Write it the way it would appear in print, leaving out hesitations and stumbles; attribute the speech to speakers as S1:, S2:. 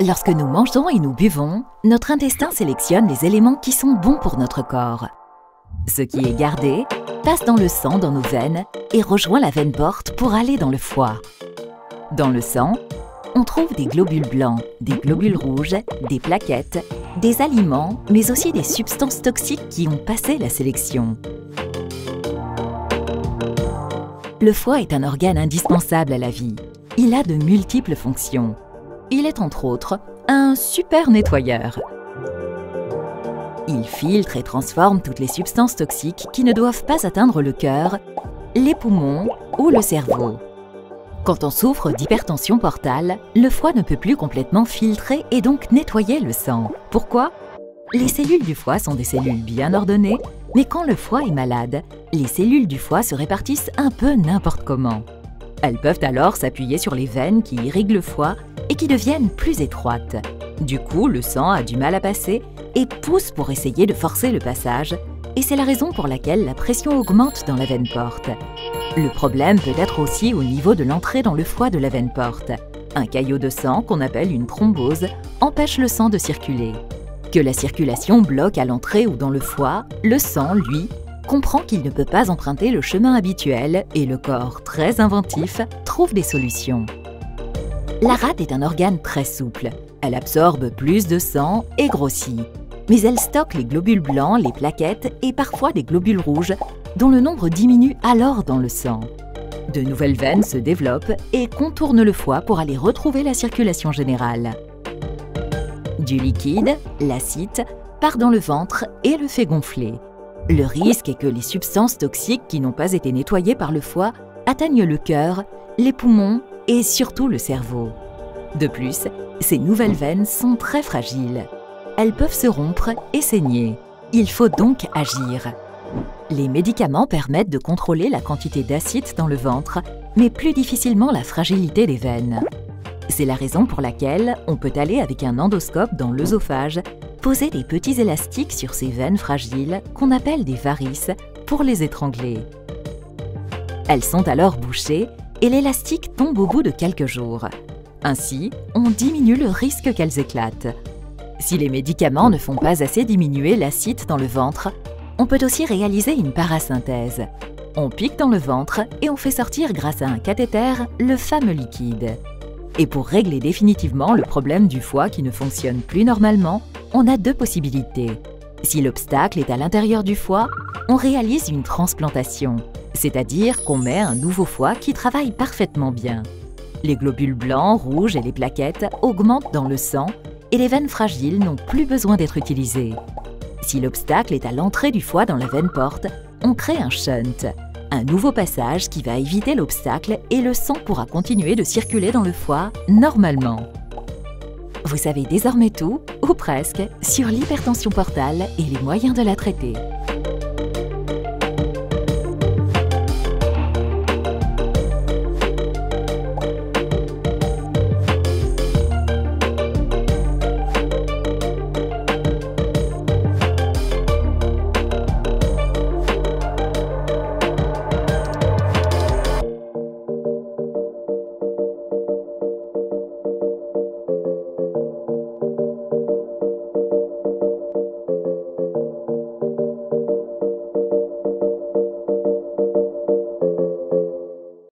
S1: Lorsque nous mangeons et nous buvons, notre intestin sélectionne les éléments qui sont bons pour notre corps. Ce qui est gardé passe dans le sang dans nos veines et rejoint la veine porte pour aller dans le foie. Dans le sang, on trouve des globules blancs, des globules rouges, des plaquettes, des aliments, mais aussi des substances toxiques qui ont passé la sélection. Le foie est un organe indispensable à la vie. Il a de multiples fonctions. Il est entre autres un super nettoyeur. Il filtre et transforme toutes les substances toxiques qui ne doivent pas atteindre le cœur, les poumons ou le cerveau. Quand on souffre d'hypertension portale, le foie ne peut plus complètement filtrer et donc nettoyer le sang. Pourquoi? Les cellules du foie sont des cellules bien ordonnées, mais quand le foie est malade, les cellules du foie se répartissent un peu n'importe comment. Elles peuvent alors s'appuyer sur les veines qui irriguent le foie et qui deviennent plus étroites. Du coup, le sang a du mal à passer et pousse pour essayer de forcer le passage, et c'est la raison pour laquelle la pression augmente dans la veine porte. Le problème peut être aussi au niveau de l'entrée dans le foie de la veine porte. Un caillot de sang, qu'on appelle une thrombose, empêche le sang de circuler. Que la circulation bloque à l'entrée ou dans le foie, le sang, lui, comprend qu'il ne peut pas emprunter le chemin habituel et le corps, très inventif, trouve des solutions. La rate est un organe très souple. Elle absorbe plus de sang et grossit. Mais elle stocke les globules blancs, les plaquettes et parfois des globules rouges, dont le nombre diminue alors dans le sang. De nouvelles veines se développent et contournent le foie pour aller retrouver la circulation générale. Du liquide, l'acide, part dans le ventre et le fait gonfler. Le risque est que les substances toxiques qui n'ont pas été nettoyées par le foie atteignent le cœur, les poumons et surtout le cerveau. De plus, ces nouvelles veines sont très fragiles. Elles peuvent se rompre et saigner. Il faut donc agir. Les médicaments permettent de contrôler la quantité d'acide dans le ventre, mais plus difficilement la fragilité des veines. C'est la raison pour laquelle on peut aller avec un endoscope dans l'œsophage, poser des petits élastiques sur ces veines fragiles qu'on appelle des varices pour les étrangler. Elles sont alors bouchées et l'élastique tombe au bout de quelques jours. Ainsi, on diminue le risque qu'elles éclatent. Si les médicaments ne font pas assez diminuer l'acide dans le ventre, on peut aussi réaliser une parasynthèse. On pique dans le ventre et on fait sortir grâce à un cathéter le fameux liquide. Et pour régler définitivement le problème du foie qui ne fonctionne plus normalement, on a deux possibilités. Si l'obstacle est à l'intérieur du foie, on réalise une transplantation, c'est-à-dire qu'on met un nouveau foie qui travaille parfaitement bien. Les globules blancs, rouges et les plaquettes augmentent dans le sang et les veines fragiles n'ont plus besoin d'être utilisées. Si l'obstacle est à l'entrée du foie dans la veine porte, on crée un shunt, un nouveau passage qui va éviter l'obstacle et le sang pourra continuer de circuler dans le foie normalement. Vous savez désormais tout, ou presque, sur l'hypertension portale et les moyens de la traiter.